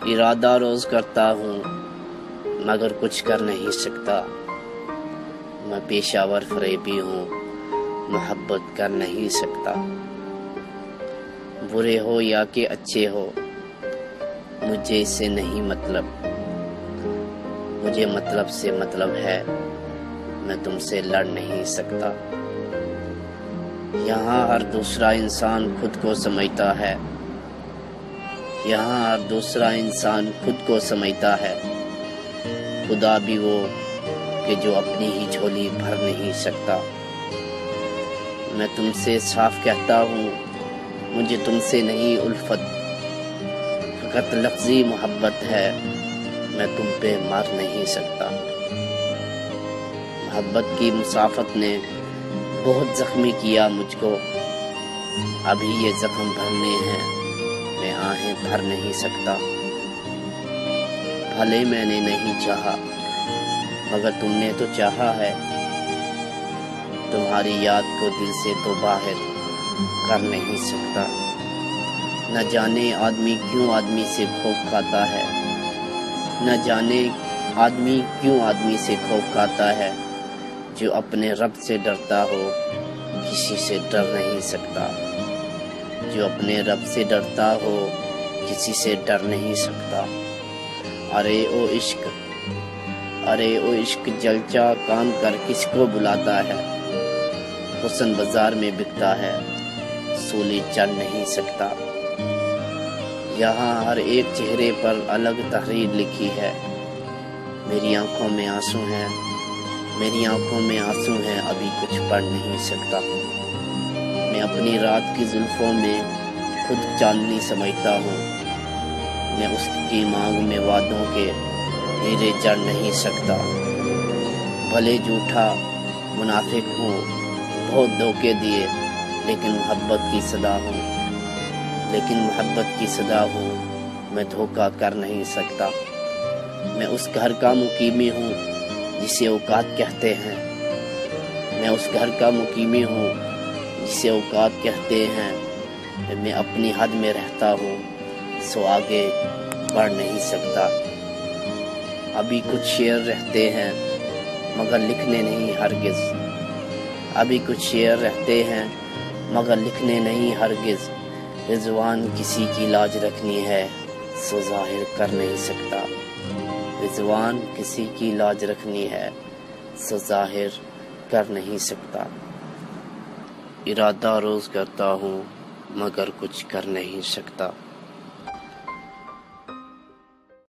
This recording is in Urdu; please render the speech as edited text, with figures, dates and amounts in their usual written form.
ارادہ روز کرتا ہوں مگر کچھ کر نہیں سکتا. میں پیشہ ور فریبی ہوں، محبت کر نہیں سکتا. برے ہو یا کہ اچھے ہو مجھے اس سے نہیں مطلب، مجھے مطلب سے مطلب ہے، میں تم سے لڑ نہیں سکتا. یہاں ہر دوسرا انسان خود کو سمجھتا ہے، یہاں ہر دوسرا انسان خود کو سمجھتا ہے. خدا بھی وہ کہ جو اپنی ہی جھولی بھر نہیں سکتا. میں تم سے صاف کہتا ہوں مجھے تم سے نہیں الفت، فقط لفظی محبت ہے، میں تم پہ مر نہیں سکتا. محبت کی مسافت نے بہت زخمی کیا مجھ کو، ابھی یہ زخم بھرنے ہیں، میں آہیں بھر نہیں سکتا. بھلے میں نے نہیں چاہا مگر تم نے تو چاہا ہے، تمہاری یاد کو دل سے تو باہر کر نہیں سکتا. نہ جانے آدمی کیوں آدمی سے خوف کھاتا ہے، نہ جانے آدمی کیوں آدمی سے خوف کھاتا ہے. جو اپنے رب سے ڈرتا ہو کسی سے ڈر نہیں سکتا، جو اپنے رب سے ڈرتا ہو کسی سے ڈر نہیں سکتا. ارے او عشق، ارے او عشق جلچا کام کر کس کو بلاتا ہے. حسن بازار میں بکتا ہے، سولی چڑھ نہیں سکتا. یہاں ہر ایک چہرے پر الگ تحریر لکھی ہے. میری آنکھوں میں آنسو ہیں، میری آنکھوں میں آنسو ہیں، ابھی کچھ پڑھ نہیں سکتا. میں اپنی رات کی زلفوں میں خود چاندنی سمجھتا ہوں، میں اس کی مانگ میں وعدوں کے ہیرے جڑ نہیں سکتا. بھلے جھوٹا منافق ہوں، بہت دھوکے دیے، لیکن محبت کی صدا ہوں، لیکن محبت کی صدا ہوں، میں دھوکہ کر نہیں سکتا. میں اس گھر کا مقیمی ہوں جسے اوقات کہتے ہیں، میں اس گھر کا مقیمی ہوں جسے اوقات کہتے ہیں. میں اپنی حد میں رہتا ہوں سو آگے بڑھ نہیں سکتا. ابھی کچھ شعر رہتے ہیں مگر لکھنے نہیں ہرگز، ابھی کچھ شعر رہتے ہیں مگر لکھنے نہیں ہرگز. رضوان کسی کی لاج رکھنی ہے سو ظاہر کر نہیں سکتا، رضوان کسی کی لاج رکھنی ہے سو ظاہر کر نہیں سکتا. ارادہ روز کرتا ہوں مگر کچھ کر نہیں سکتا.